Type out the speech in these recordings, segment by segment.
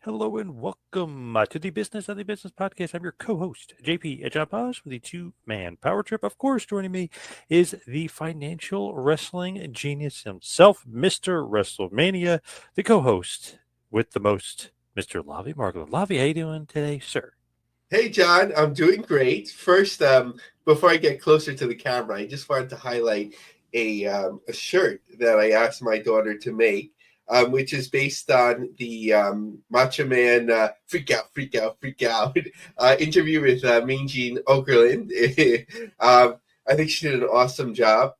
Hello and welcome to the Business of the Business Podcast. I'm your co-host, JP John Paz, with the two-man power trip. Of course, joining me is the financial wrestling genius himself, Mr. WrestleMania, the co-host with the most, Mr. Lavie Margolin. Lavie, how you doing today, sir? Hey, John, I'm doing great. First, before I get closer to the camera, I just wanted to highlight a shirt that I asked my daughter to make, which is based on the Macho Man Freak Out, Freak Out, Freak Out interview with Mean Gene Okerlund. I think she did an awesome job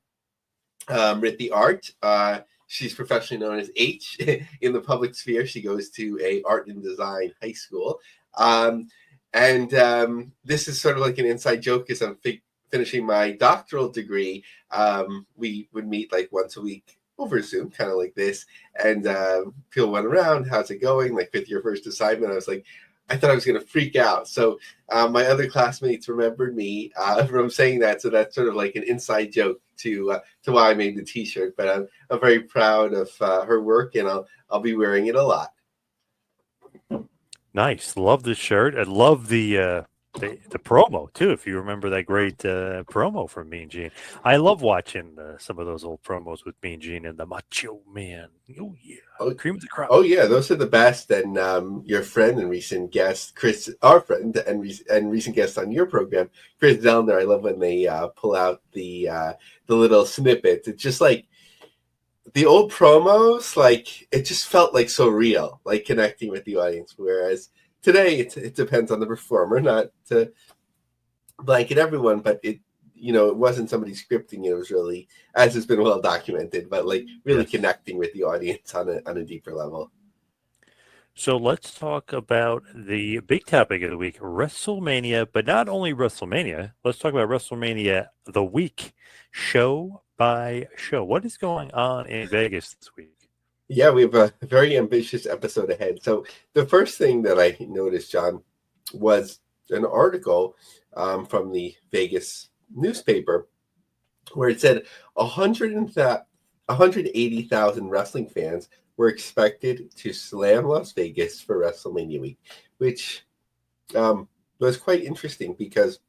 with the art. She's professionally known as H in the public sphere. She goes to a art and design high school. And this is sort of like an inside joke because I'm finishing my doctoral degree. We would meet like once a week over Zoom, kind of like this. And people went around, how's it going? Like with your first assignment, I was like, I thought I was going to freak out. So my other classmates remembered me from saying that. So that's sort of like an inside joke to why I made the T-shirt. But I'm very proud of her work, and I'll be wearing it a lot. Nice. Love the shirt. I love the promo too. If you remember that great promo from Mean Gene, I love watching some of those old promos with Mean Gene and the Macho Man. Oh yeah, Oh, cream of the crop. oh yeah, those are the best. And your friend and recent guest, Chris, our friend and recent guest on your program, Chris Zellner. I love when they pull out the little snippets. It's just like the old promos. Like it just felt like so real, like connecting with the audience. Whereas today, it depends on the performer, not to blanket everyone, but it wasn't somebody scripting it. It was really, as has been well documented, but like really Yes. connecting with the audience on a deeper level. So let's talk about the big topic of the week, WrestleMania, but not only WrestleMania. Let's talk about WrestleMania the week, show by show. What is going on in Vegas this week? Yeah, we have a very ambitious episode ahead. So the first thing that I noticed, John, was an article from the Vegas newspaper where it said 180,000 wrestling fans were expected to slam Las Vegas for WrestleMania week, which was quite interesting because,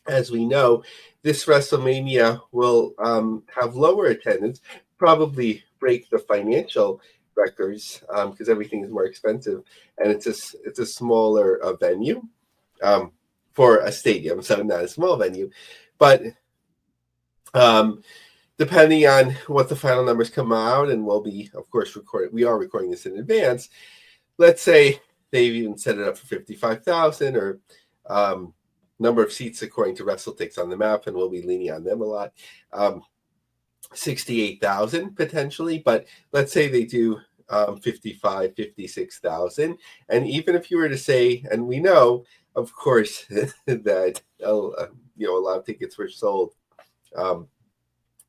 as we know, this WrestleMania will have lower attendance, probably break the financial records because everything is more expensive, and it's a smaller venue for a stadium, so not a small venue, but um, depending on what the final numbers come out, and we'll be, of course, recording. We are recording this in advance. Let's say they've even set it up for 55,000 or number of seats according to WrestleTix on the map, and we'll be leaning on them a lot. 68,000 potentially, but let's say they do 55, 56,000. And even if you were to say, and we know, of course, that a lot of tickets were sold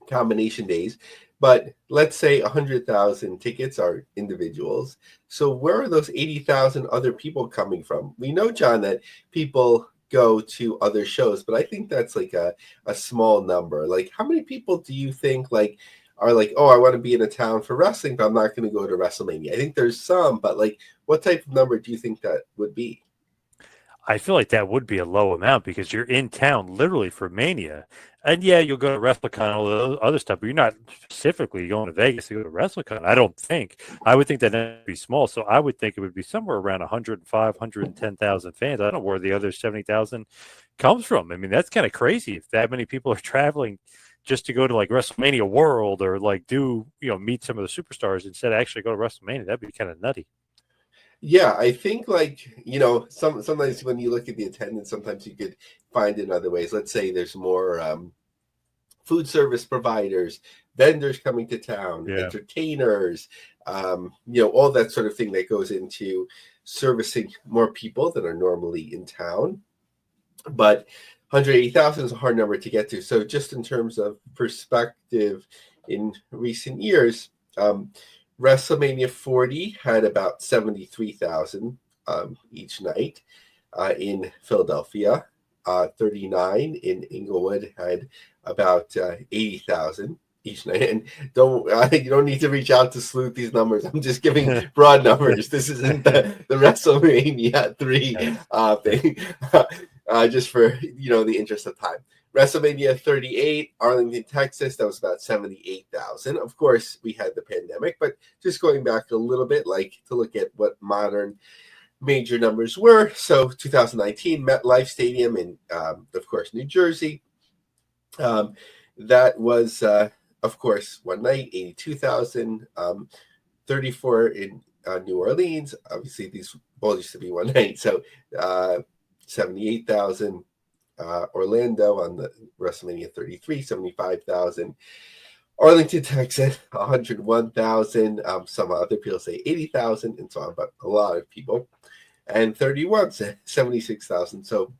combination days, but let's say 100,000 tickets are individuals. So where are those 80,000 other people coming from? We know, John, that people go to other shows, but I think that's like a small number. Like, how many people do you think like are like, oh, I want to be in a town for wrestling, but I'm not going to go to WrestleMania? I think there's some, but like, what type of number do you think that would be? I feel like that would be a low amount because you're in town literally for Mania. And yeah, you'll go to WrestleCon, all the other stuff, but you're not specifically going to Vegas to go to WrestleCon. I don't think. I would think that would be small. So I would think it would be somewhere around 105, 110,000 fans. I don't know where the other 70,000 comes from. I mean, that's kind of crazy if that many people are traveling just to go to like WrestleMania World or like meet some of the superstars instead of actually go to WrestleMania. That'd be kind of nutty. Yeah, I think like, sometimes when you look at the attendance, sometimes you could find it in other ways. Let's say there's more food service providers, vendors coming to town, Yeah. entertainers, all that sort of thing that goes into servicing more people that are normally in town. But 180,000 is a hard number to get to. So just in terms of perspective, in recent years, WrestleMania 40 had about 73,000 each night in Philadelphia. 39 in Inglewood had about 80,000. each night. And you don't need to reach out to sleuth these numbers. I'm just giving broad numbers. This isn't the WrestleMania 3 thing, just for the interest of time. WrestleMania 38, Arlington, Texas. That was about 78,000. Of course, we had the pandemic, but just going back a little bit, like to look at what modern major numbers were. So 2019 MetLife Stadium in, of course, New Jersey. That was, of course, one night, 82,000. 34 in New Orleans. Obviously, these both used to be one night. So 78,000. Orlando on the WrestleMania 33, 75,000. Arlington, Texas, 101,000. Some other people say 80,000 and so on, but a lot of people. And 31, 76,000. So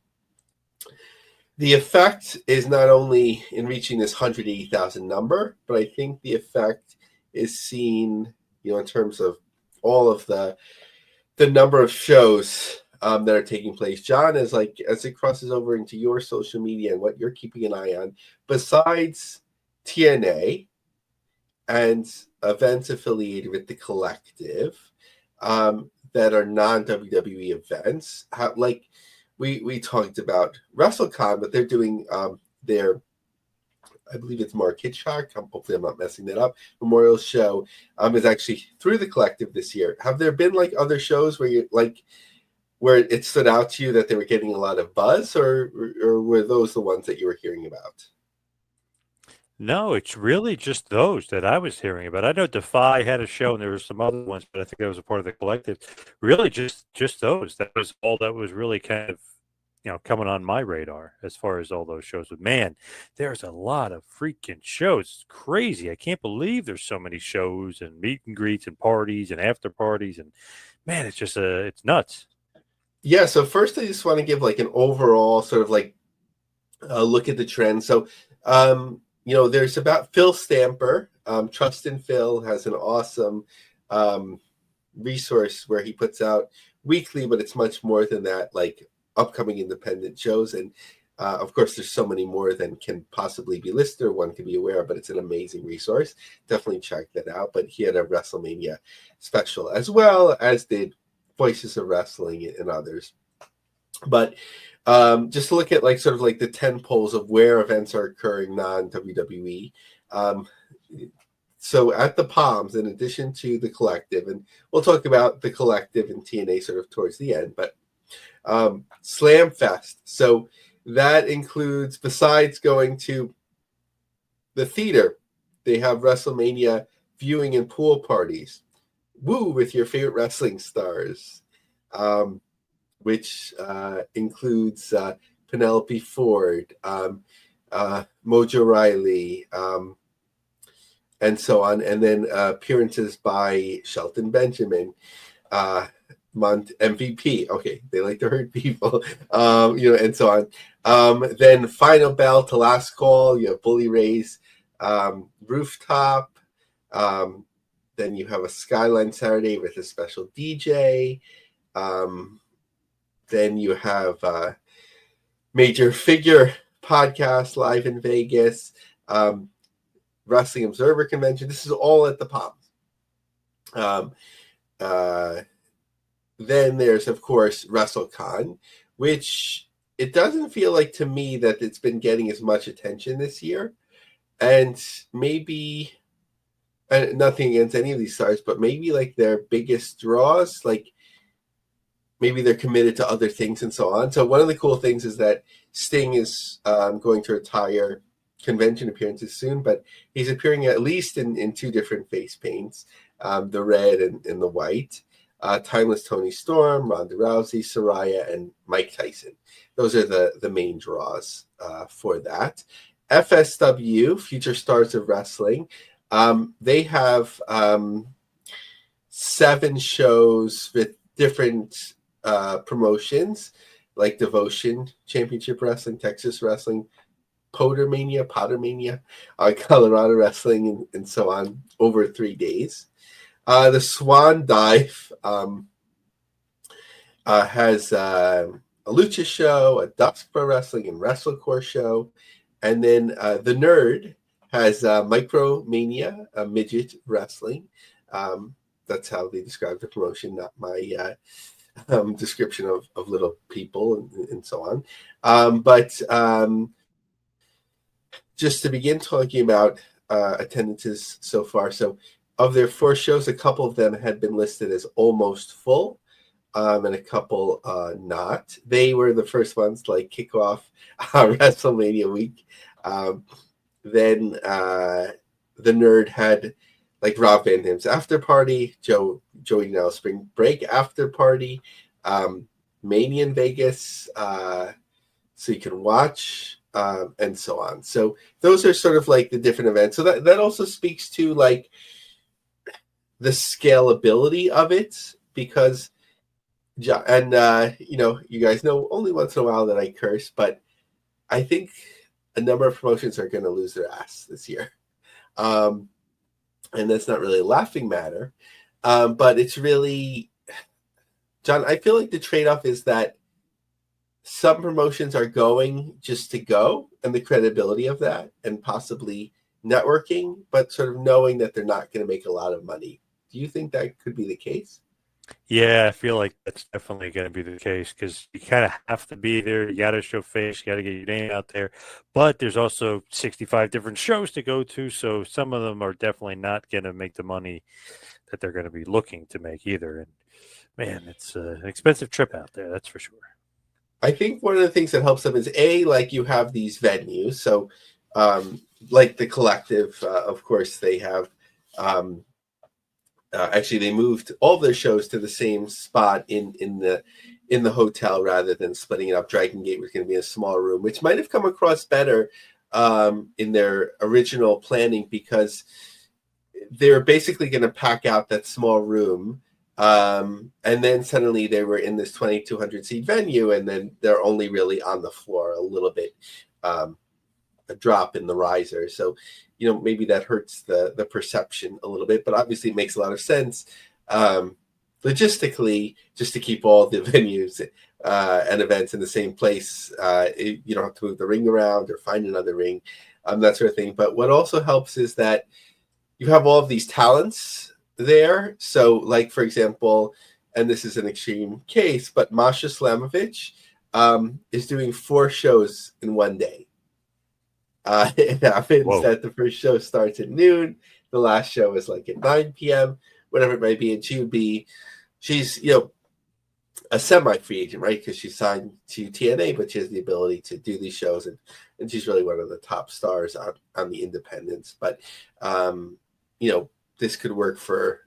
the effect is not only in reaching this 180,000 number, but I think the effect is seen, in terms of all of the number of shows that are taking place. John, as it crosses over into your social media and what you're keeping an eye on, besides TNA and events affiliated with the collective that are non-WWE events, we talked about WrestleCon, but they're doing their, I believe it's Mark Hitchcock, hopefully I'm not messing that up, Memorial Show is actually through the collective this year. Have there been other shows where where it stood out to you that they were getting a lot of buzz, or were those the ones that you were hearing about? No, it's really just those that I was hearing about. I know Defy had a show, and there were some other ones, but I think that was a part of the collective. Really, just those. That was all that was really kind of, coming on my radar as far as all those shows. But man, there's a lot of freaking shows. It's crazy. I can't believe there's so many shows and meet and greets and parties and after parties, and man, it's just it's nuts. Yeah. So first, I just want to give an overall sort of look at the trend. So, there's about Phil Stamper. Trust in Phil has an awesome resource where he puts out weekly, but it's much more than that, upcoming independent shows. And of course, there's so many more than can possibly be listed or one can be aware of, but it's an amazing resource. Definitely check that out. But he had a WrestleMania special, as well as did Voices of Wrestling and others. But just to look at sort of the 10 polls of where events are occurring non-WWE. So at the Palms, in addition to the collective, and we'll talk about the collective and TNA sort of towards the end, but Slam Fest. So that includes, besides going to the theater, they have WrestleMania viewing and pool parties. Woo with your favorite wrestling stars, which includes Penelope Ford, Mojo Riley, and so on. And then appearances by Shelton Benjamin, MVP. Okay, they like to hurt people, and so on. Then Final Bell to Last Call, you have Bully Ray's Rooftop. Then you have a Skyline Saturday with a special DJ. Then you have Major Figure Podcast live in Vegas. Wrestling Observer Convention. This is all at the Palms. Then there's, of course, WrestleCon, which it doesn't feel like to me that it's been getting as much attention this year. And maybe, nothing against any of these stars, but maybe their biggest draws, maybe they're committed to other things and so on. So one of the cool things is that Sting is going to retire convention appearances soon, but he's appearing at least in two different face paints, the red and the white. Timeless Tony Storm, Ronda Rousey, Saraya, and Mike Tyson. Those are the main draws for that. FSW, Future Stars of Wrestling, they have 7 shows with different promotions, like Devotion, Championship Wrestling, Texas Wrestling, Pottermania, Colorado Wrestling, and so on, over 3 days. The Swan Dive has a Lucha show, a Dusk Pro Wrestling and WrestleCore show, and then the Nerd has Micromania Midget Wrestling. That's how they describe the promotion, not my description of little people and so on. But just to begin talking about attendances so far. So of their 4 shows, a couple of them had been listed as almost full, and a couple not. They were the first ones to like kick off WrestleMania week. Then the Nerd had like Rob Van Dam's after party, Joey Now spring break after party, Mania in Vegas, so you can watch, and so on. So those are sort of like the different events. So that also speaks to like the scalability of it, because and you guys know only once in a while that I curse, but I think a number of promotions are going to lose their ass this year. And that's not really a laughing matter. But it's really, John, I feel like the trade-off is that some promotions are going just to go, and the credibility of that, and possibly networking, but sort of knowing that they're not going to make a lot of money. Do you think that could be the case? Yeah, I feel like that's definitely going to be the case, because you kind of have to be there. You got to show face. You got to get your name out there. But there's also 65 different shows to go to, so some of them are definitely not going to make the money that they're going to be looking to make either. And man, it's an expensive trip out there, that's for sure. I think one of the things that helps them is like you have these venues. So like the Collective, of course, they have. Actually, they moved all of their shows to the same spot in the hotel rather than splitting it up. Dragon Gate was going to be a small room, which might have come across better in their original planning, because they're basically going to pack out that small room, and then suddenly they were in this 2,200 seat venue, and then they're only really on the floor a little bit, a drop in the riser. So maybe that hurts the perception a little bit, but obviously it makes a lot of sense logistically, just to keep all the venues and events in the same place. You don't have to move the ring around or find another ring, that sort of thing. But what also helps is that you have all of these talents there. So like, for example, and this is an extreme case, but Masha Slamovich is doing 4 shows in one day. It happens that the first show starts at noon, the last show is like at 9 p.m., whatever it might be, and she's a semi-free agent, right? Because she's signed to TNA, but she has the ability to do these shows, and she's really one of the top stars on the independents. But this could work for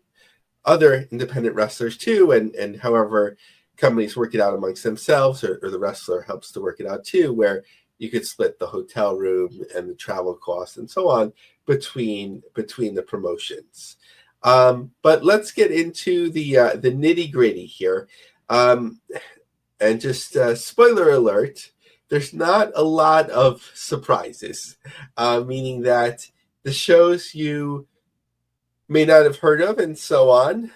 other independent wrestlers too, and however companies work it out amongst themselves, or the wrestler helps to work it out too, where you could split the hotel room and the travel costs and so on between the promotions. But let's get into the nitty gritty here. And just spoiler alert, there's not a lot of surprises, meaning that the shows you may not have heard of and so on,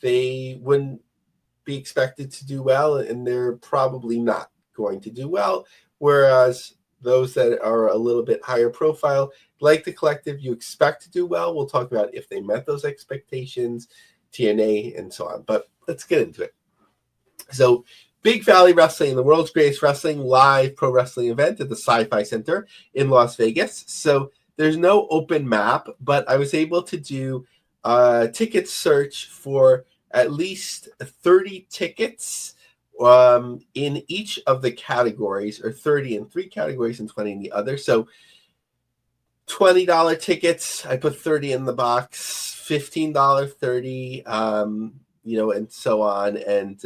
they wouldn't be expected to do well, and they're probably not going to do well. Whereas those that are a little bit higher profile, like the Collective, you expect to do well. We'll talk about if they met those expectations, TNA, and so on. But let's get into it. So Big Valley Wrestling, the world's greatest wrestling live pro wrestling event at the Sci-Fi Center in Las Vegas. So there's no open map, but I was able to do a ticket search for at least 30 tickets in each of the categories, or 30 in 3 categories and 20 in the other. So $20 tickets, I put 30 in the box, $15, 30, and so on. And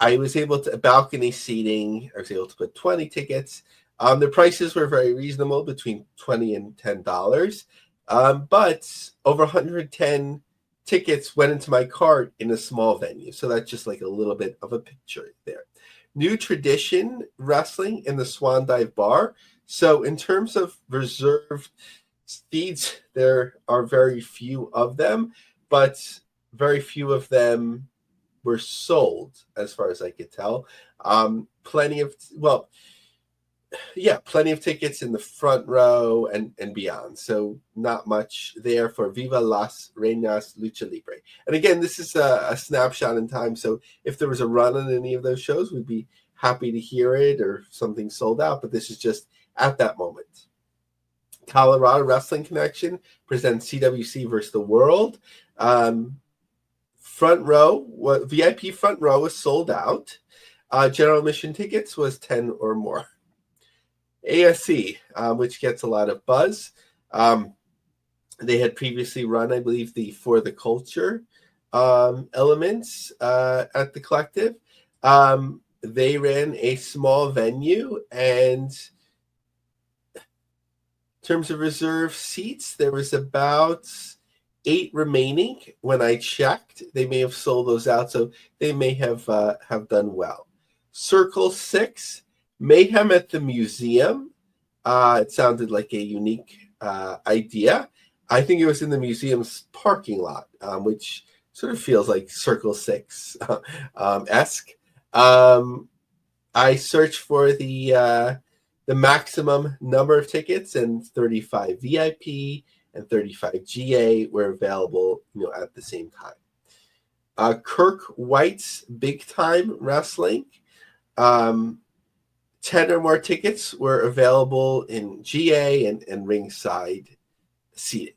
I was able to, balcony seating, I was able to put 20 tickets. The prices were very reasonable, between $20 and $10. But over 110 tickets went into my cart in a small venue. So that's just like a little bit of a picture there. New Tradition Wrestling in the Swan Dive Bar. So in terms of reserved seats, there are very few of them, but very few of them were sold as far as I could tell. Plenty of, yeah, plenty of tickets in the front row and beyond. So not much there for Viva Las Reinas Lucha Libre. And again, this is a snapshot in time. So if there was a run on any of those shows, we'd be happy to hear it or something sold out. But this is just at that moment. Colorado Wrestling Connection presents CWC versus the World. Front row, VIP front row was sold out. General admission tickets was 10 or more. ASC, which gets a lot of buzz. They had previously run, I believe, the For the Culture elements at the Collective. They ran a small venue, and in terms of reserve seats, there was about 8 remaining when I checked. They may have sold those out, so they may have done well. Circle 6, Mayhem at the Museum. It sounded like a unique idea. I think it was in the museum's parking lot, which sort of feels like Circle 6 esque. I searched for the maximum number of tickets, and 35 VIP and 35 GA were available, at the same time. Kirk White's Big Time Wrestling. 10 or more tickets were available in GA and ringside seating.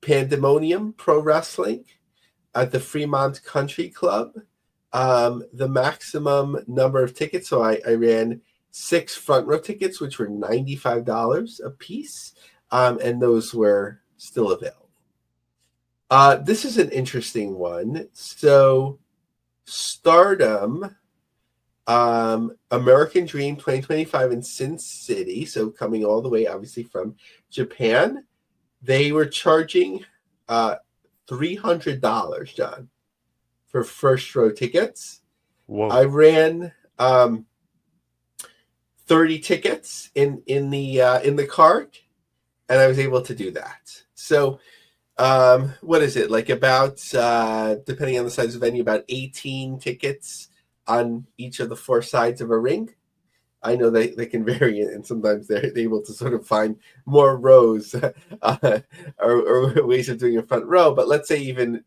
Pandemonium Pro Wrestling at the Fremont Country Club. The maximum number of tickets, so I ran 6 front row tickets, which were $95 a piece, and those were still available. This is an interesting one. So Stardom, American Dream 2025 in Sin City, so coming all the way, obviously, from Japan. They were charging $300, John, for first row tickets. Whoa. I ran 30 tickets in the cart, and I was able to do that. So what is it, like about, depending on the size of the venue, about 18 tickets on each of the 4 sides of a ring. I know they can vary, and sometimes they're able to sort of find more rows or ways of doing a front row. But let's say even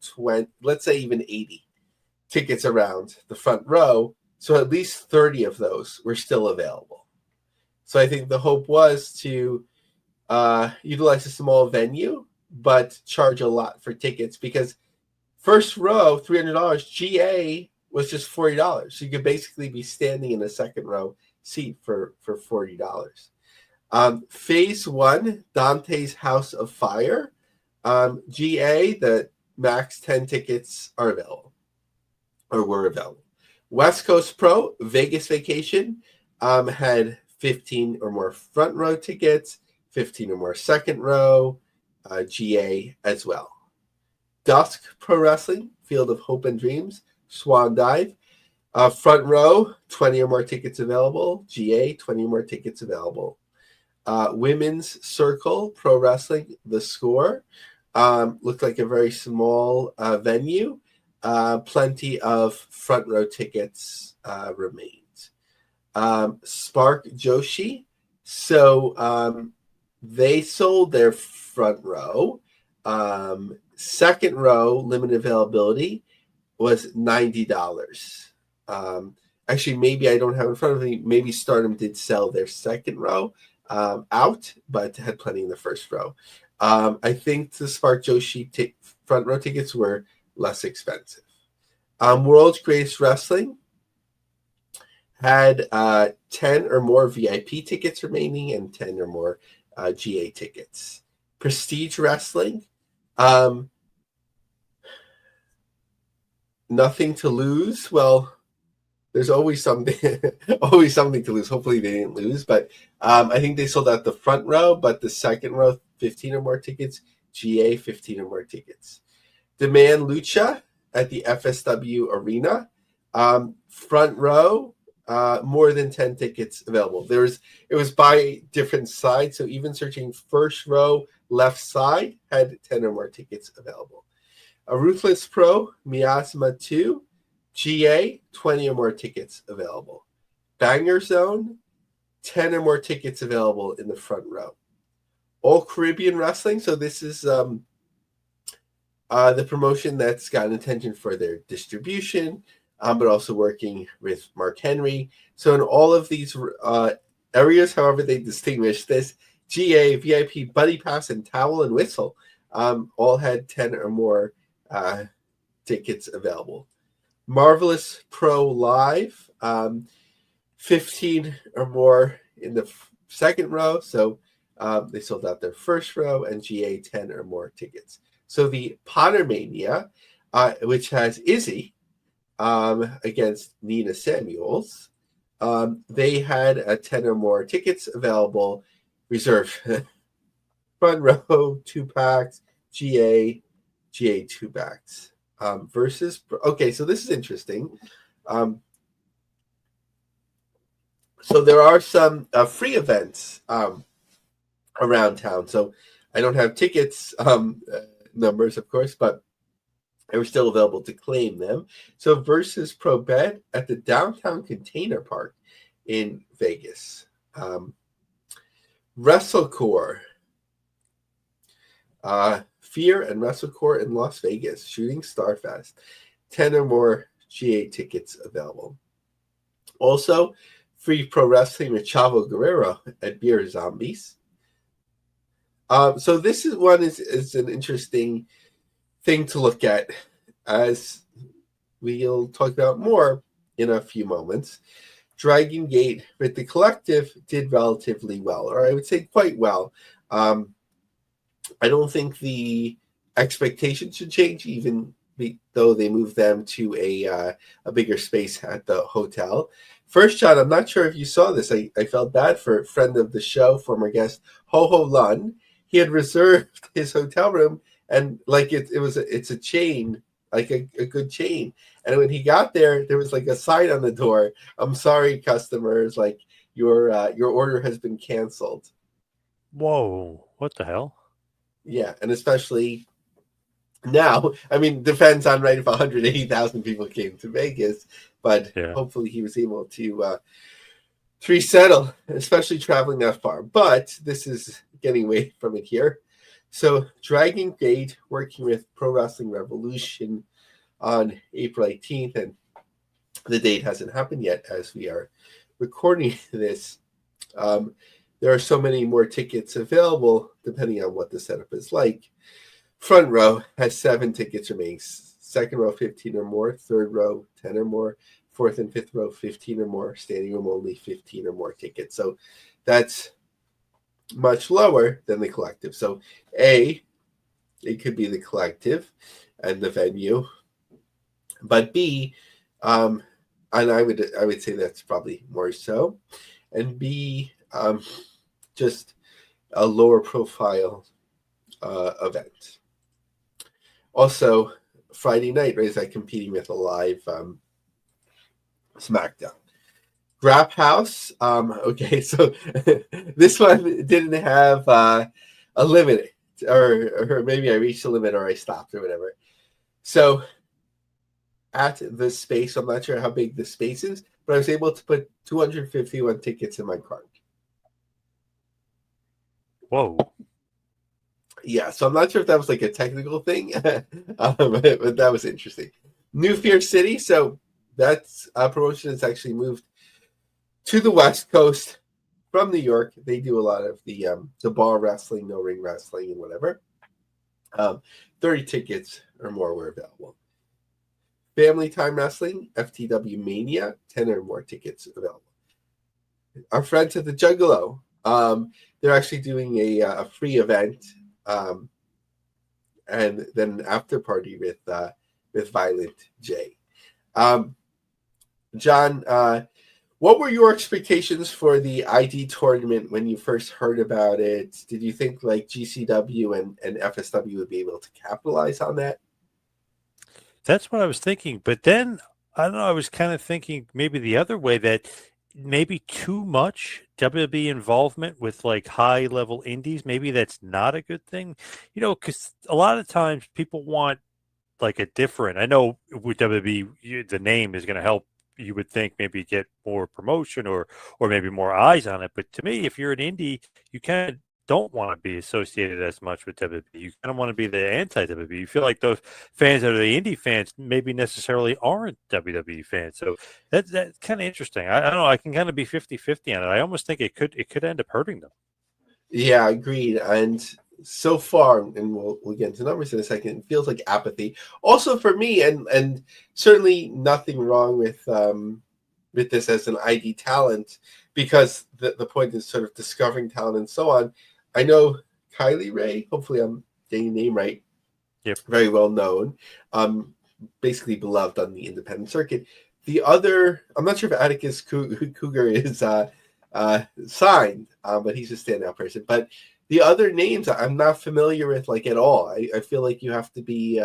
80 tickets around the front row. So at least 30 of those were still available. So I think the hope was to utilize a small venue, but charge a lot for tickets, because first row, $300, GA was just $40. So you could basically be standing in a second row seat for $40. Phase 1, Dante's House of Fire. GA, the max 10 tickets are available, or were available. West Coast Pro, Vegas Vacation, had 15 or more front row tickets, 15 or more second row, GA as well. Dusk Pro Wrestling, Field of Hope and Dreams, Swan Dive. Front row, 20 or more tickets available. GA, 20 or more tickets available. Women's Circle Pro Wrestling, The Score. Looked like a very small venue. Plenty of front row tickets remained. Spark Joshi. So they sold their front row. Second row, limited availability, was $90. Actually, maybe I don't have in front of me. Maybe Stardom did sell their second row out, but had plenty in the first row. I think the Spark Joshi front row tickets were less expensive. World's Greatest Wrestling had 10 or more VIP tickets remaining and 10 or more GA tickets. Prestige Wrestling, nothing to lose. Well, there's always something to lose. Hopefully they didn't lose, but I think they sold out the front row, but the second row, 15 or more tickets. GA, 15 or more tickets. Demand Lucha at the FSW Arena. Front row, more than 10 tickets available. It was by different sides, so even searching first row left side had 10 or more tickets available. A Ruthless Pro, Miasma 2, GA, 20 or more tickets available. Banger Zone, 10 or more tickets available in the front row. All Caribbean Wrestling, so this is the promotion that's gotten attention for their distribution, but also working with Mark Henry. So in all of these areas, however they distinguish this, GA, VIP, Buddy Pass, and Towel and Whistle all had 10 or more tickets available. Marvelous Pro Live, 15 or more in the second row. So they sold out their first row, and GA 10 or more tickets. So the Pottermania, which has Izzy against Nina Samuels, they had 10 or more tickets available, reserved. Front row, 2-packs, GA 2-packs. Versus, okay, so this is interesting. So there are some free events around town. So I don't have tickets numbers, of course, but they were still available to claim them. So Versus Pro Bet at the Downtown Container Park in Vegas. WrestleCore. Fear and WrestleCore in Las Vegas. Shooting Starfest. 10 or more GA tickets available. Also, free pro wrestling with Chavo Guerrero at Beer Zombies. So this is one is an interesting thing to look at, as we'll talk about more in a few moments. Dragon Gate with the collective did relatively well, or I would say quite well. I don't think the expectations should change, even though they moved them to a bigger space at the hotel. First, John, I'm not sure if you saw this. I felt bad for a friend of the show, former guest Ho Ho Lun. He had reserved his hotel room, and like it's a chain, like a good chain. And when he got there, there was like a sign on the door: "I'm sorry, customers, like your order has been canceled." Whoa! What the hell? Yeah, and especially now, I mean, depends on if 180,000 people came to Vegas, but hopefully he was able to resettle, especially traveling that far. But this is getting away from it here. So Dragon Gate working with Pro Wrestling Revolution on April 18th, and the date hasn't happened yet as we are recording this. There are so many more tickets available depending on what the setup is like. Front row has 7 tickets remaining. Second row, 15 or more. Third row, 10 or more. Fourth and fifth row, 15 or more. Standing room only, 15 or more tickets. So that's much lower than the collective. So A, it could be the collective and the venue. But B, and I would say that's probably more so. And B, just a lower profile event. Also, Friday night, right, is that competing with a live SmackDown. Grap House. Okay, so this one didn't have a limit, or maybe I reached a limit or I stopped or whatever. So at the space, I'm not sure how big the space is, but I was able to put 251 tickets in my cart. Whoa. Yeah, so I'm not sure if that was like a technical thing, but that was interesting. New Fear City, so that's a promotion that's actually moved to the West Coast from New York. They do a lot of the bar wrestling, no ring wrestling, and whatever. 30 tickets or more were available. Family Time Wrestling, FTW Mania, 10 or more tickets available. Our friends at the Juggalo, they're actually doing a free event, and then an after party with Violent J. John, what were your expectations for the ID tournament when you first heard about it? Did you think like GCW and FSW would be able to capitalize on that? That's what I was thinking. But then, I don't know, I was kind of thinking maybe the other way, that maybe too much WWE involvement with like high level indies. Maybe that's not a good thing, because a lot of times people want like a different, I know with WWE, the name is going to help you would think maybe get more promotion or maybe more eyes on it. But to me, if you're an indie, you kind of don't want to be associated as much with WWE. You kind of want to be the anti-WWE. You feel like those fans that are the indie fans maybe necessarily aren't WWE fans. So that's kind of interesting. I don't know. I can kind of be 50-50 on it. I almost think it could end up hurting them. Yeah, agreed. And so far, and we'll get into numbers in a second, it feels like apathy. Also for me, and certainly nothing wrong with this as an ID talent, because the point is sort of discovering talent and so on. I know Kylie Ray, hopefully I'm getting your name right. Yep. Very well known. Basically beloved on the independent circuit. The other, I'm not sure if Atticus Cougar is signed, but he's a standout person. But the other names I'm not familiar with like at all. I feel like you have to be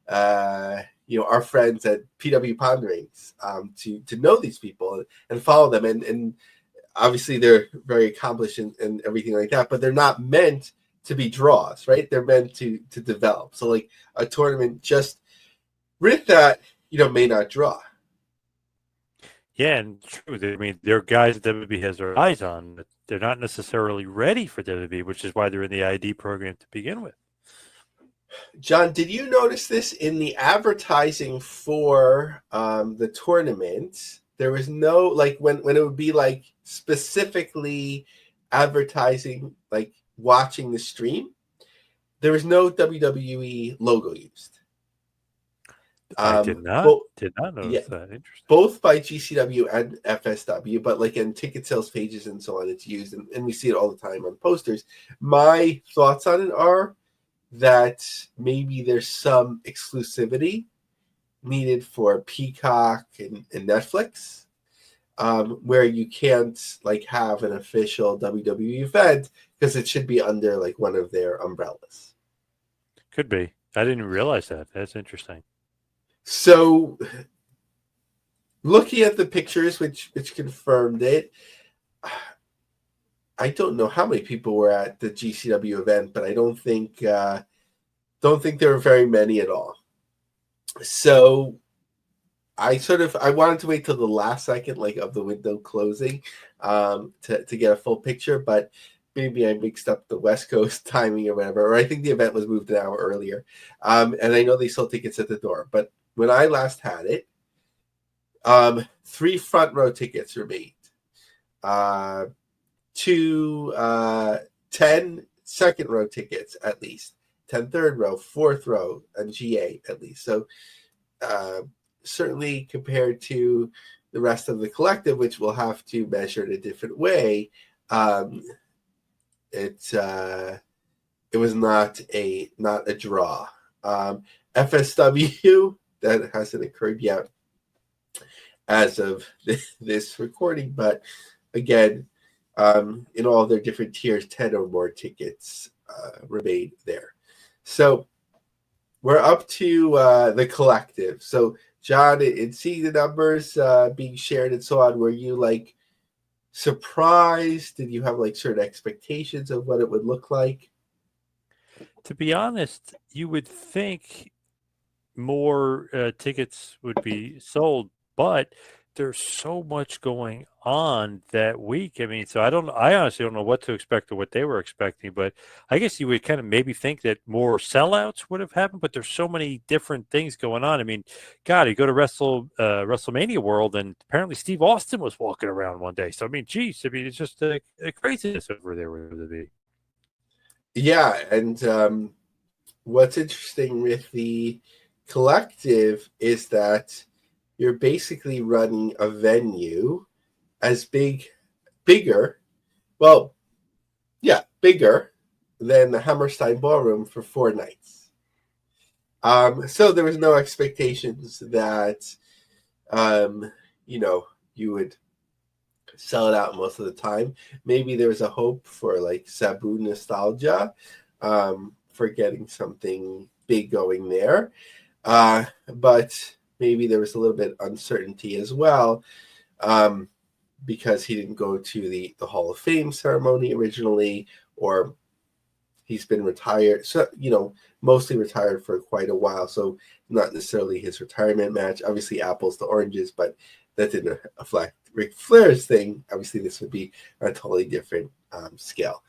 our friends at PW Ponderings to know these people and follow them. And obviously they're very accomplished and everything like that, but they're not meant to be draws, right? They're meant to develop. So like a tournament just with that, may not draw. Yeah, and true. I mean, they're guys that WWE has their eyes on, but they're not necessarily ready for WWE, which is why they're in the ID program to begin with. John, did you notice this in the advertising for the tournament? There was no, like, when it would be like specifically advertising, like watching the stream, there was no WWE logo used. I did not notice that. Interesting. Both by GCW and FSW, but like in ticket sales pages and so on, it's used, and we see it all the time on posters. My thoughts on it are that maybe there's some exclusivity needed for Peacock and Netflix, where you can't like have an official WWE event because it should be under like one of their umbrellas. Could be. I didn't realize that. That's interesting. So, looking at the pictures, which confirmed it, I don't know how many people were at the GCW event, but I don't think there were very many at all. So, I wanted to wait till the last second, like of the window closing, to get a full picture, but maybe I mixed up the West Coast timing or whatever, or I think the event was moved an hour earlier. And I know they sold tickets at the door, but when I last had it, 3 front row tickets remained. 10 second row tickets at least, 10 third row, 4th row, and GA at least. So certainly compared to the rest of the collective, which we'll have to measure in a different way, it was not a draw. FSW, that hasn't occurred yet as of this recording, but again, in all their different tiers, 10 or more tickets remain there. So we're up to the collective. So John, in seeing the numbers being shared and so on, were you like surprised? Did you have like certain expectations of what it would look like? To be honest, you would think more tickets would be sold, but there's so much going on that week. I mean, so I honestly don't know what to expect or what they were expecting, but I guess you would kind of maybe think that more sellouts would have happened, but there's so many different things going on. I mean, God, you go to WrestleMania World, and apparently Steve Austin was walking around one day. So, I mean, geez, it's just a craziness over there with the Yeah, and what's interesting with the collective is that you're basically running a venue as bigger than the Hammerstein Ballroom for 4 nights. So there was no expectations that, you would sell it out most of the time. Maybe there was a hope for like Sabu nostalgia, for getting something big going there. But maybe there was a little bit of uncertainty as well, because he didn't go to the Hall of Fame ceremony originally, or he's been retired, so mostly retired for quite a while. So not necessarily his retirement match. Obviously, apples to oranges, but that didn't affect Ric Flair's thing. Obviously, this would be a totally different scale.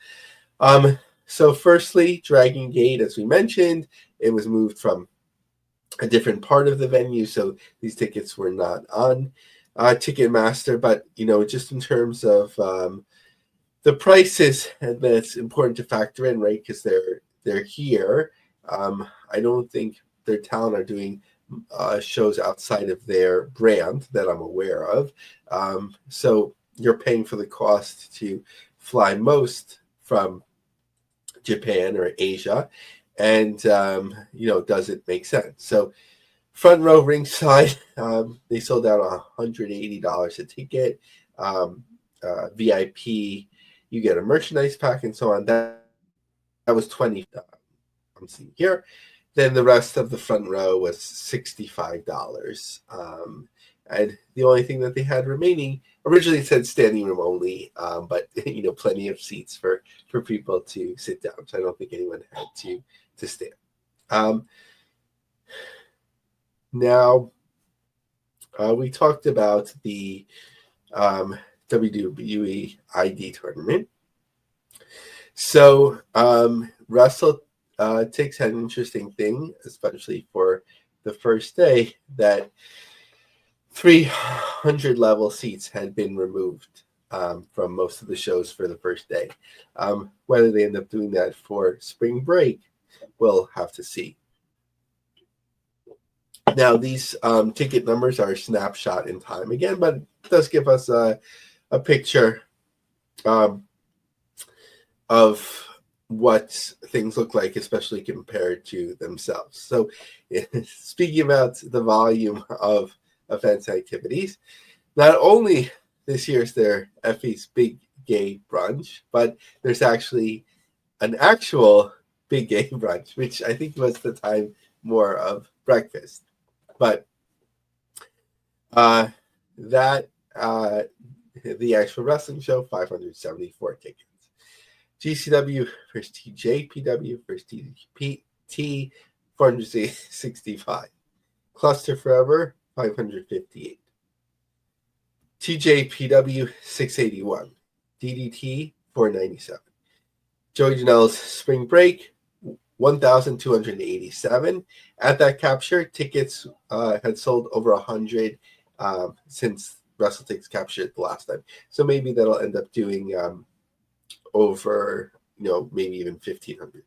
So firstly, Dragon Gate, as we mentioned, it was moved from a different part of the venue, so these tickets were not on Ticketmaster. But just in terms of the prices, and that's important to factor in, right? Because they're here. I don't think their talent are doing shows outside of their brand that I'm aware of. So you're paying for the cost to fly most from Japan or Asia, and does it make sense? So front row ringside, they sold out $180 a ticket. VIP, you get a merchandise pack and so on. That was $20. I'm seeing here. Then the rest of the front row was $65. And the only thing that they had remaining, originally it said standing room only, but plenty of seats for people to sit down. So I don't think anyone had to stand. Now, we talked about the WWE ID tournament. So WrestleTix had an interesting thing, especially for the first day, that 300 level seats had been removed from most of the shows for the first day. Whether they end up doing that for spring break, we'll have to see. Now, these ticket numbers are a snapshot in time again, but it does give us a picture of what things look like, especially compared to themselves. So speaking about the volume of events activities, not only this year's their Effie's Big Gay Brunch, but there's actually an actual Big Gay Brunch, which I think was the time more of breakfast. But the actual wrestling show, 574 tickets. GCW versus TJPW versus TDP, 465. Cluster Forever, 558. TJPW, 681. DDT, 497. Joey Janela's Spring Break, 1,287. At that capture, tickets had sold over 100 since WrestleTix captured it the last time. So maybe that'll end up doing over, maybe even 1,500.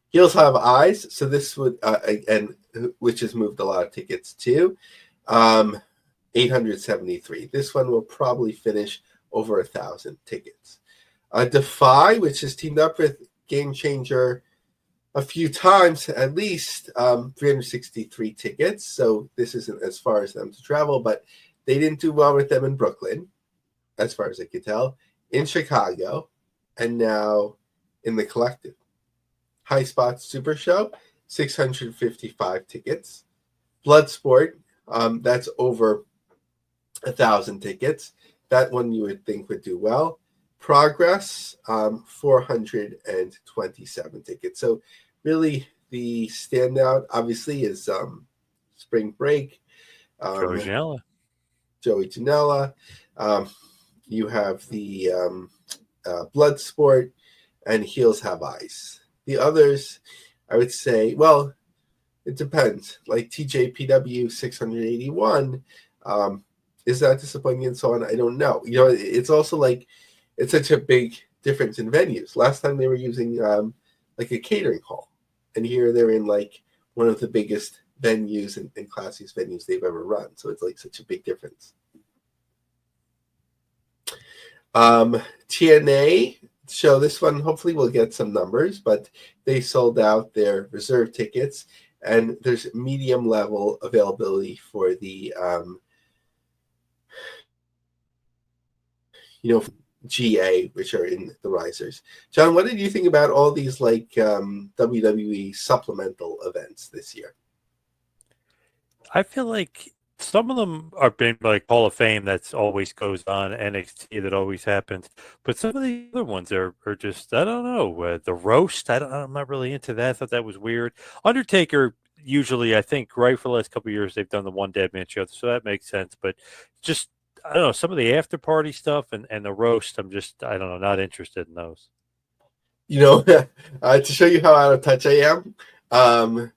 Heels Have Eyes. So this would, and which has moved a lot of tickets too. 873. This one will probably finish over 1,000 tickets. Defy, which has teamed up with Game Changer a few times at least, 363 tickets. So this isn't as far as them to travel, but they didn't do well with them in Brooklyn, as far as I could tell, in Chicago, and now in the Collective. High Spots Super Show, 655 tickets. Bloodsport, that's over 1,000 tickets. That one you would think would do well. Progress, 427 tickets. So really the standout, obviously, is Spring Break. Joey Janela. You have the Bloodsport, and Heels Have Eyes. The others, I would say, well, it depends. Like TJPW 681, is that disappointing and so on? I don't know. It's also like it's such a big difference in venues. Last time they were using like a catering hall, and here they're in like one of the biggest venues and classiest venues they've ever run. So it's like such a big difference. TNA show, this one hopefully will get some numbers, but they sold out their reserve tickets, and there's medium level availability for the GA, which are in the risers. John, what did you think about all these like WWE supplemental events this year? I feel like some of them are been like Hall of Fame that's always goes on, NXT that always happens. But some of the other ones are just, I don't know. The roast, I'm not really into that. I thought that was weird. Undertaker, usually, I think, right for the last couple of years, they've done the one dead man show, so that makes sense. But just, I don't know, some of the after party stuff and the roast, I'm just, I don't know, not interested in those. You know, to show you how out of touch I am,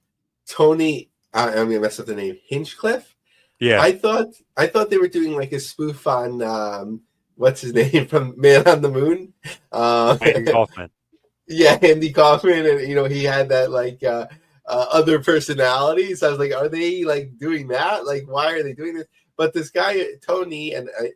Tony, I'm gonna mess up the name, Hinchcliffe. Yeah. I thought they were doing like a spoof on what's his name from Man on the Moon. Andy Kaufman. Yeah, Andy Kaufman, and he had that like other personalities. I was like, are they like doing that? Like, why are they doing this? But this guy Tony, and I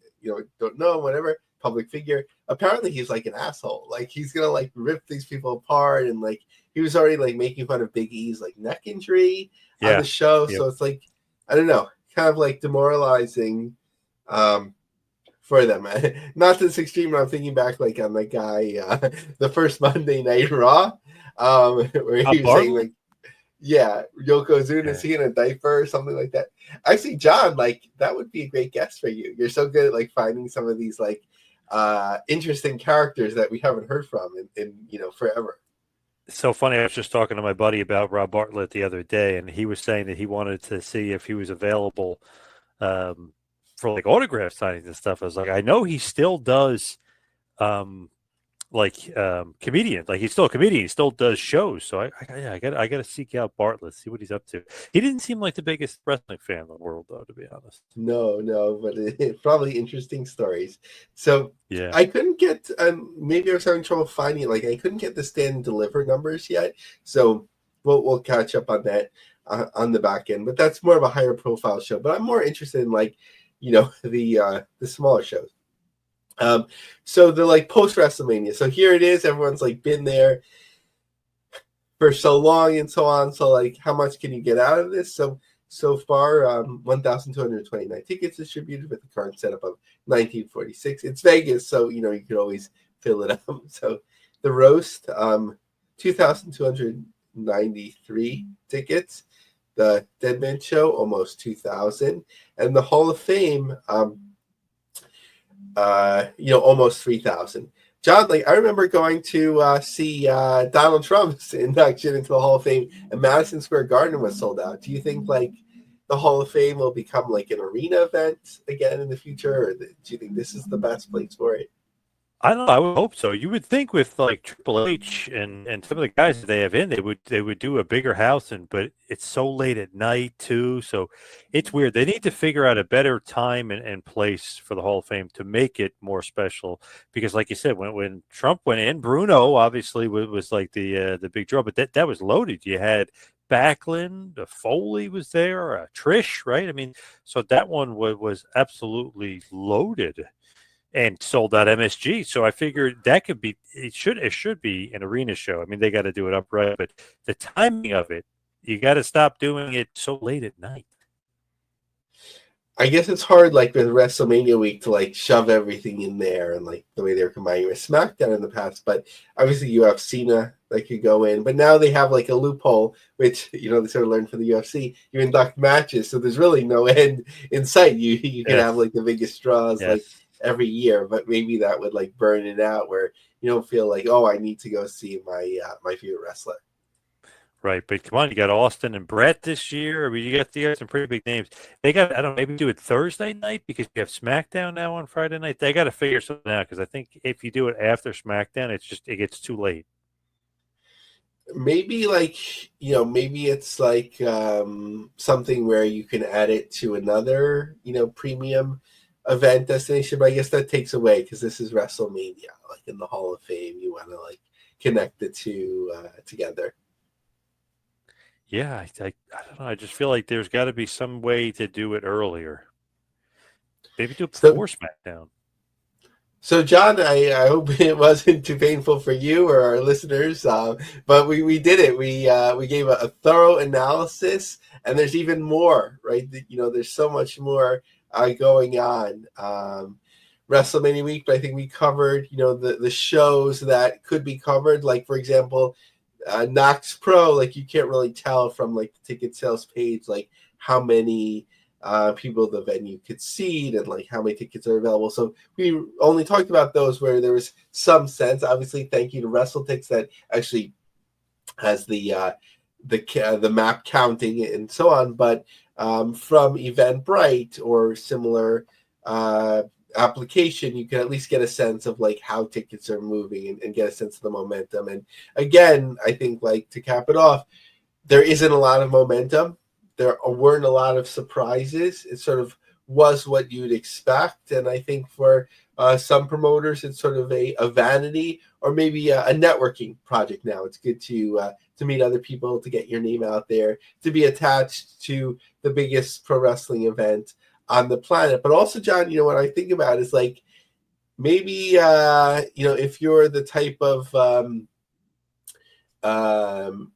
don't know, whatever, public figure. Apparently, he's like an asshole. Like he's gonna like rip these people apart, and like he was already like making fun of Big E's like neck injury on the show. Yep. So it's like, I don't know, kind of like demoralizing for them. Not to this extreme, but I'm thinking back like on the guy, the first Monday Night Raw, where he was saying like, yeah, Yokozuna, is he in a diaper or something like that? Actually, John, like that would be a great guest for you. You're so good at like finding some of these like interesting characters that we haven't heard from in forever. It's so funny. I was just talking to my buddy about Rob Bartlett the other day, and he was saying that he wanted to see if he was available for like autograph signings and stuff. I was like, I know he still does comedian, like he's still a comedian, he still does shows. So I got to seek out Bartlett, see what he's up to. He didn't seem like the biggest wrestling fan in the world, though, to be honest. No, but it's probably interesting stories. So yeah, I couldn't get. Maybe I was having trouble finding it. Like I couldn't get the stand and deliver numbers yet. So we'll catch up on that on the back end. But that's more of a higher profile show. But I'm more interested in like the smaller shows. So the like post WrestleMania. So here it is. Everyone's like been there for so long and so on. So like, how much can you get out of this? So far, 1,229 tickets distributed with the current setup of 1946. It's Vegas, so you could always fill it up. So the roast, 2,293 tickets. The Dead Man Show, almost 2,000, and the Hall of Fame, almost 3,000. John, like I remember going to see Donald Trump's induction into the Hall of Fame, and Madison Square Garden was sold out. Do you think like the Hall of Fame will become like an arena event again in the future, or do you think this is the best place for it? I don't know. I would hope so. You would think with like Triple H and some of the guys that they have in, they would do a bigger house, but it's so late at night too, so it's weird. They need to figure out a better time and place for the Hall of Fame to make it more special. Because, like you said, when Trump went in, Bruno obviously was like the big draw, but that was loaded. You had Backlund, Foley was there, Trish, right? I mean, so that one was absolutely loaded and sold out MSG. So I figured that could be, it should be an arena show. I mean, they got to do it upright, but the timing of it, you got to stop doing it so late at night. I guess it's hard, like with WrestleMania week, to like shove everything in there, and like the way they were combining with SmackDown in the past. But obviously, you have Cena that could go in, but now they have like a loophole, which they sort of learned from the UFC. You induct matches, so there's really no end in sight. You can have like the biggest draws like every year, but maybe that would like burn it out, where you don't feel like, oh, I need to go see my favorite wrestler. Right, but come on, you got Austin and Brett this year. I mean, you got some pretty big names. They got, I don't know, maybe do it Thursday night because you have SmackDown now on Friday night. They got to figure something out, because I think if you do it after SmackDown, it gets too late. Maybe like maybe it's like something where you can add it to another premium event destination, but I guess that takes away, because this is WrestleMania, like in the Hall of Fame. You want to like connect the two together. Yeah, I don't know. I just feel like there's got to be some way to do it earlier. Maybe do it before SmackDown. So, John, I hope it wasn't too painful for you or our listeners, but we did it. We gave a thorough analysis, and there's even more, right? There's so much more going on. WrestleMania week, but I think we covered, the shows that could be covered. Like, for example, Knox Pro, like you can't really tell from like the ticket sales page, like how many people the venue could seat, and like how many tickets are available. So we only talked about those where there was some sense. Obviously, thank you to WrestleTix that actually has the map counting and so on. But from Eventbrite or similar application, you can at least get a sense of like how tickets are moving and get a sense of the momentum. And again, I think like to cap it off, there isn't a lot of momentum. There weren't a lot of surprises. It sort of was what you'd expect. And I think for some promoters, it's sort of a vanity or maybe a networking project now. It's good to meet other people, to get your name out there, to be attached to the biggest pro wrestling event on the planet. But also, John, you know, what I think about is like maybe, you know, if you're the type of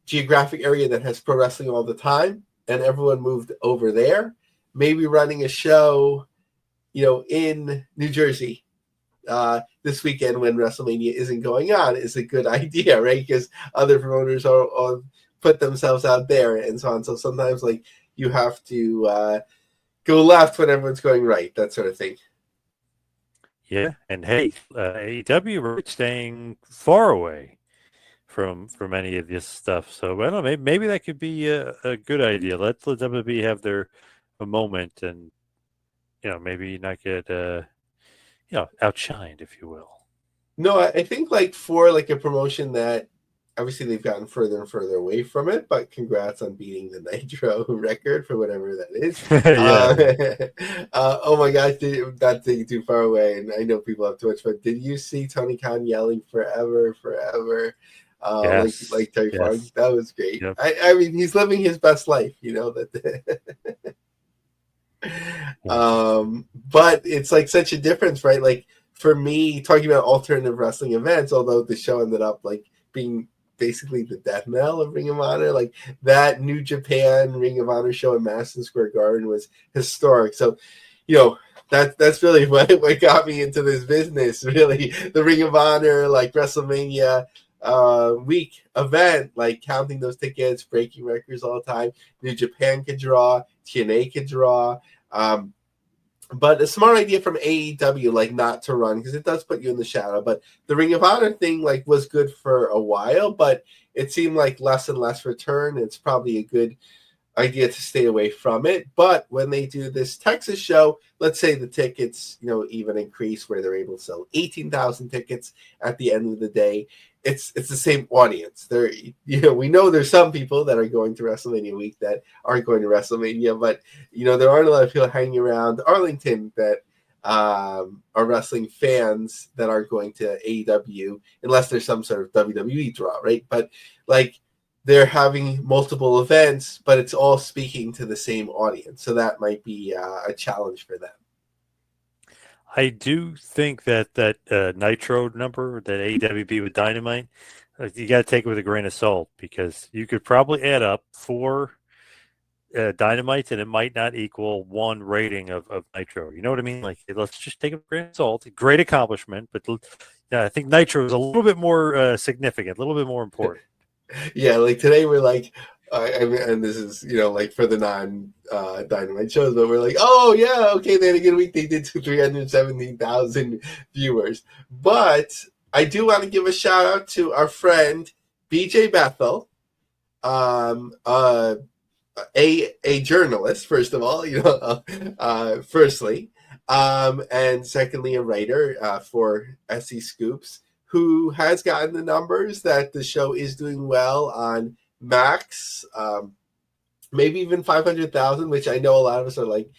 geographic area that has pro wrestling all the time and everyone moved over there, maybe running a show, you know, in New Jersey this weekend when WrestleMania isn't going on is a good idea, right? Because other promoters are put themselves out there and so on. So sometimes like you have to go left when everyone's going right, that sort of thing. Yeah, and hey, AEW, right, staying far away from any of this stuff. So I don't know, maybe that could be a good idea. Let WWE have their a moment, and you know, maybe not get you know, outshined, if you will. No, I think like for like a promotion that obviously they've gotten further and further away from it, but congrats on beating the Nitro record for whatever that is. Oh my gosh, not taking too far away, and I know people have too much, but did you see Tony Khan yelling forever, forever? Yes, like Terry Funk? That was great. Yep. I mean, he's living his best life, you know, that but it's like such a difference, right? Like for me, talking about alternative wrestling events, although the show ended up like being basically the death knell of Ring of Honor, like that New Japan Ring of Honor show in Madison Square Garden was historic. So, you know, that's really what got me into this business, really. The Ring of Honor, like WrestleMania week event, like counting those tickets, breaking records all the time. New Japan could draw, TNA could draw. But a smart idea from AEW, like not to run, because it does put you in the shadow. But the Ring of Honor thing, like, was good for a while, but it seemed like less and less return. It's probably a good idea to stay away from it. But when they do this Texas show, let's say the tickets, you know, even increase where they're able to sell 18,000 tickets at the end of the day. It's the same audience. There, you know, we know there's some people that are going to WrestleMania week that aren't going to WrestleMania, but you know, there aren't a lot of people hanging around Arlington that are wrestling fans that aren't going to AEW unless there's some sort of WWE draw, right? But like they're having multiple events, but it's all speaking to the same audience, so that might be a challenge for them. I do think that Nitro number that AEW beat with Dynamite, you got to take it with a grain of salt, because you could probably add up 4 Dynamites and it might not equal 1 rating of Nitro. You know what I mean? Like, let's just take it with a grain of salt. Great accomplishment, but I think Nitro is a little bit more significant, a little bit more important. Yeah, like today we're like, I mean, and this is, you know, like for the non-Dynamite shows, but we're like, oh yeah, okay, they had a good week. They did 317,000 viewers. But I do want to give a shout out to our friend BJ Bethel, a journalist, first of all, you know, firstly, and secondly, a writer for SE Scoops, who has gotten the numbers that the show is doing well on Max, maybe even 500,000, which I know a lot of us are like,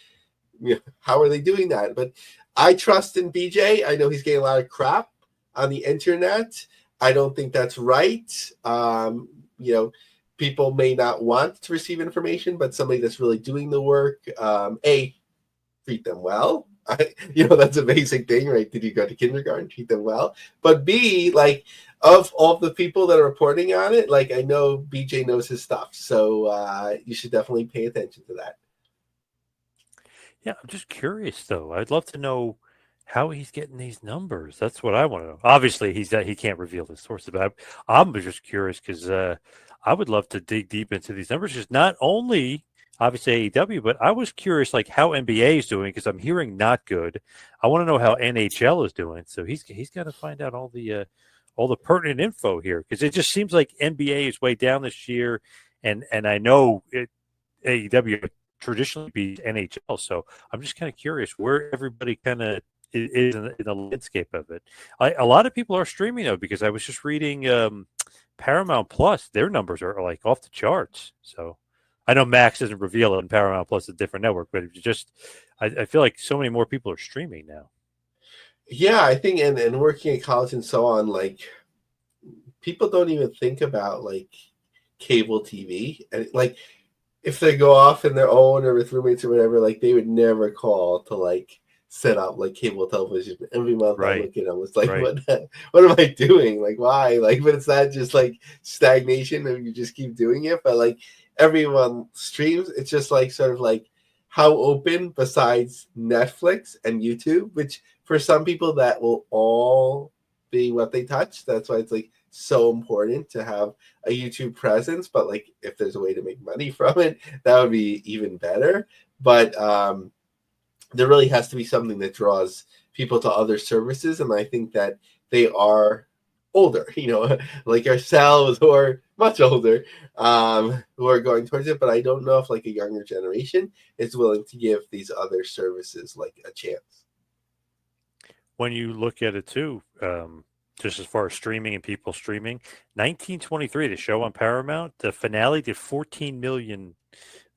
you know, how are they doing that? But I trust in BJ. I know he's getting a lot of crap on the internet. I don't think that's right. You know, people may not want to receive information, but somebody that's really doing the work, treat them well. You know, that's a basic thing, right? Did you go to kindergarten? Treat them well. But B, like, of all the people that are reporting on it, like, I know BJ knows his stuff. So you should definitely pay attention to that. Yeah, I'm just curious, though. I'd love to know how he's getting these numbers. That's what I want to know. Obviously, he can't reveal his sources, but I'm just curious because I would love to dig deep into these numbers. Because not only obviously AEW, but I was curious like how NBA is doing because I'm hearing not good. I want to know how NHL is doing. So he's got to find out all the pertinent info here because it just seems like NBA is way down this year, and I know AEW traditionally beat NHL, so I'm just kind of curious where everybody kind of is in the landscape of it. A lot of people are streaming though because I was just reading Paramount Plus, their numbers are like off the charts. So I know Max doesn't reveal it, and Paramount Plus is a different network, but it just I feel like so many more people are streaming now. Yeah, I think, and working at college and so on, like people don't even think about like cable TV, and like if they go off in their own or with roommates or whatever, like they would never call to like set up like cable television. Every month I Right, look at them, it's like, right. what am I doing? Like, why? Like, but it's not just like stagnation and you just keep doing it, but like everyone streams. It's just like sort of like how open besides Netflix and YouTube, which for some people that will all be what they touch. That's why it's like so important to have a YouTube presence. But like if there's a way to make money from it, that would be even better. But there really has to be something that draws people to other services, and I think that they are older, like ourselves or much older, who are going towards it. But I don't know if like a younger generation is willing to give these other services like a chance. When you look at it too, just as far as streaming and people streaming, 1923, the show on Paramount, the finale did 14 million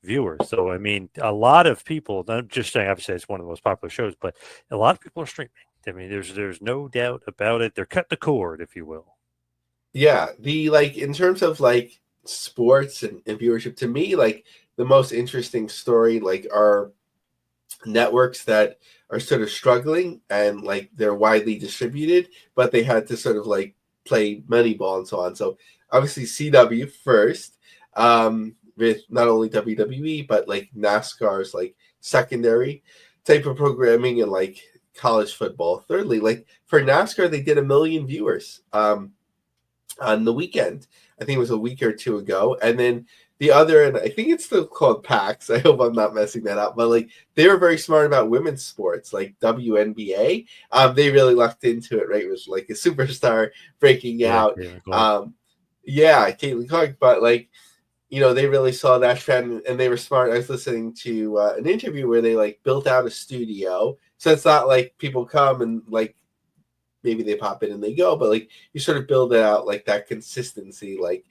viewers. So I mean, a lot of people. I'm just saying, obviously, it's one of the most popular shows, but a lot of people are streaming. I mean, there's no doubt about it. They're cutting the cord, if you will. Yeah, the like in terms of like sports and viewership, to me, like the most interesting story like are networks that are sort of struggling and like they're widely distributed, but they had to sort of like play Moneyball and so on. So obviously CW first, with not only WWE but like NASCAR's like secondary type of programming and like college football. Thirdly, like for NASCAR, they did 1 million viewers on the weekend. I think it was a week or two ago. And then the other, and I think it's still called PAX. I hope I'm not messing that up. But like they were very smart about women's sports, like WNBA. They really lucked into it, right? It was like a superstar breaking Yeah, out. Caitlin Clark. Yeah, Caitlin Clark. But like, they really saw that trend and they were smart. I was listening to an interview where they like built out a studio. So it's not like people come and like maybe they pop in and they go, but like you sort of build it out like that consistency, like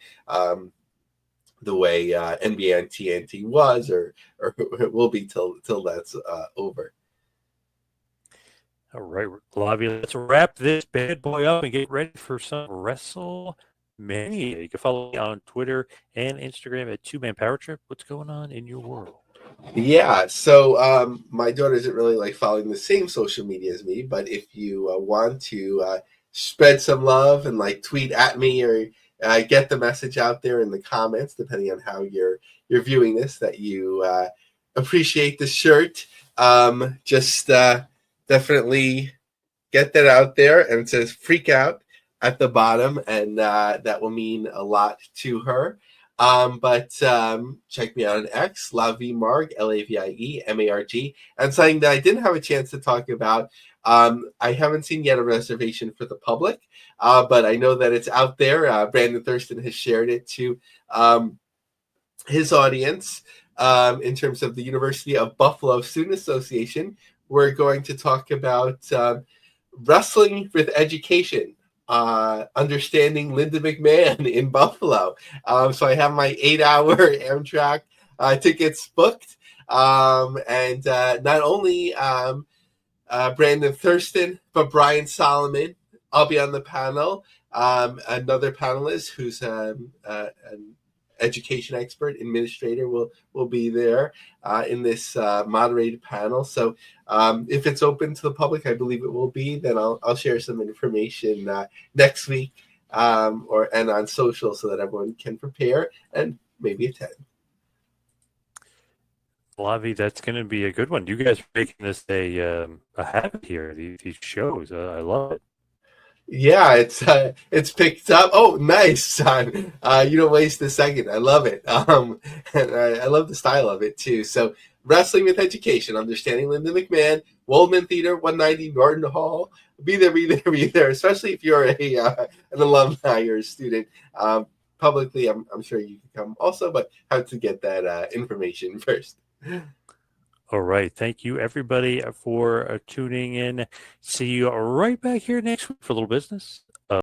the way NBA and TNT was, or it will be till that's over. All right, Lavie, let's wrap this bad boy up and get ready for some WrestleMania. You can follow me on Twitter and Instagram at Two Man Power Trip. What's going on in your world? Yeah, so my daughter isn't really like following the same social media as me, but if you want to spread some love and like tweet at me or get the message out there in the comments, depending on how you're viewing this, that you appreciate the shirt, just definitely get that out there. And it says "Freak Out" at the bottom, and that will mean a lot to her. But check me out on X, Lavie Marg, LAVIE MARG, and something that I didn't have a chance to talk about. I haven't seen yet a reservation for the public, but I know that it's out there. Brandon Thurston has shared it to his audience. In terms of the University of Buffalo Student Association, we're going to talk about wrestling with education. Understanding Linda McMahon in Buffalo. So I have my 8-hour Amtrak tickets booked. And not only Brandon Thurston, but Brian Solomon. I'll be on the panel. Another panelist who's an education expert, administrator, will be there in this moderated panel. So if it's open to the public, I believe it will be, then I'll share some information next week and on social so that everyone can prepare and maybe attend. Lavie, that's going to be a good one. You guys are making this a habit here, these shows. I love it. Yeah, it's picked up. Oh, nice, son. You don't waste a second. I love it. And I love the style of it too. So, wrestling with education, understanding Linda McMahon, Waldman Theater, 190 Norton Hall. Be there, be there, be there. Especially if you're an alumni or a student. Publicly, I'm sure you can come also, but have to get that information first. All right. Thank you, everybody, for tuning in. See you right back here next week for a little business